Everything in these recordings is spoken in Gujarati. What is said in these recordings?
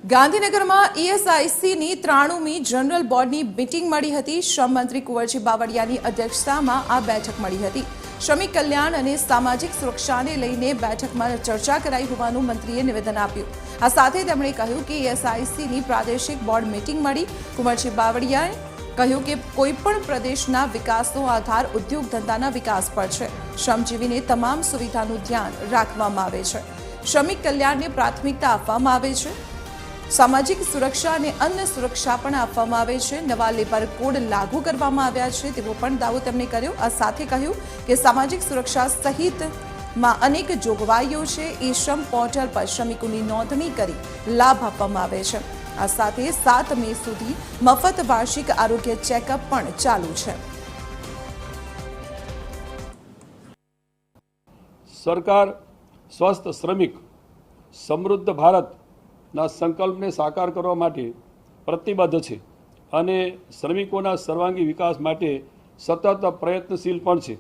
ગાંધીનગરમાં ઈએસઆઈસીની 93મી જનરલ બોર્ડની મીટિંગ મળી હતી। શ્રમ મંત્રી કુંવરજી બાવળિયાની અધ્યક્ષતામાં આ બેઠક મળી હતી। શ્રમિક કલ્યાણ અને સામાજિક સુરક્ષાને લઈને બેઠકમાં ચર્ચા કરાઈ હોવાનું મંત્રીએ નિવેદન આપ્યું। આ સાથે તેમણે કહ્યું કે ઈએસઆઈસીની પ્રાદેશિક બોર્ડ મીટિંગ મળી। કુંવરજી બાવળિયાએ કહ્યું કે કોઈપણ પ્રદેશના વિકાસનો આધાર ઉદ્યોગ ધંધાના વિકાસ પર છે। શ્રમજીવીને તમામ સુવિધાનું ધ્યાન રાખવામાં આવે છે। શ્રમિક કલ્યાણને પ્રાથમિકતા આપવામાં આવે છે। સામાજિક સુરક્ષા અને અન્ય સુરક્ષા પણ આપવામાં આવે છે। નવા લેબર કોડ લાગુ કરવામાં આવ્યા છે તેવો પણ દાવો તેમણે કર્યો। આ સાથે કહ્યું કે સામાજિક સુરક્ષા સહિતમાં અનેક જોગવાઈઓ છે। ઈ શ્રમ પોર્ટલ પર શ્રમિકોની નોંધણી કરી લાભ આપવામાં આવે છે। આ સાથે 7 મે સુધી મફત વાર્ષિક આરોગ્ય ચેકઅપ પણ ચાલુ છે। સરકાર સ્વસ્થ શ્રમિક સમૃદ્ધ ભારત ના સંકલ્પને સાકાર કરવા માટે પ્રતિબદ્ધ છે અને શ્રમિકોના સર્વાંગી વિકાસ માટે સતત પ્રયત્નશીલ પણ છે।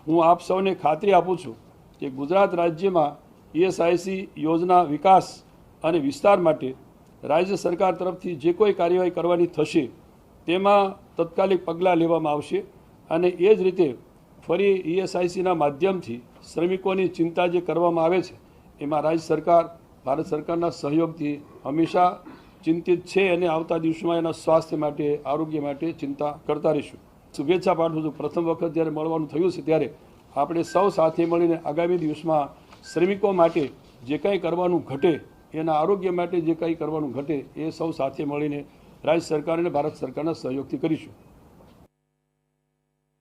હું આપ સૌને ખાતરી આપું છું કે ગુજરાત રાજ્યમાં ઈએસઆઈસી યોજના વિકાસ અને વિસ્તાર માટે રાજ્ય સરકાર તરફથી જે કોઈ કાર્યવાહી કરવાની થશે તેમાં તત્કાલિક પગલાં લેવામાં આવશે અને એ જ રીતે ફરી ઈએસઆઈસીના માધ્યમથી શ્રમિકોની ચિંતા જે કરવામાં આવે છે એમાં રાજ્ય સરકાર ભારત સરકારના સહયોગથી હંમેશા ચિંતિત છે અને આવતા દિવસોમાં એના સ્વાસ્થ્ય માટે આરોગ્ય માટે ચિંતા કરતા રહીશું। શુભેચ્છા પાઠવું છું। પ્રથમ વખત જ્યારે મળવાનું થયું છે ત્યારે આપણે સૌ સાથે મળીને આગામી દિવસમાં શ્રમિકો માટે જે કંઈ કરવાનું ઘટે એના આરોગ્ય માટે જે કંઈ કરવાનું ઘટે એ સૌ સાથે મળીને રાજ્ય સરકાર અને ભારત સરકારના સહયોગથી કરીશું।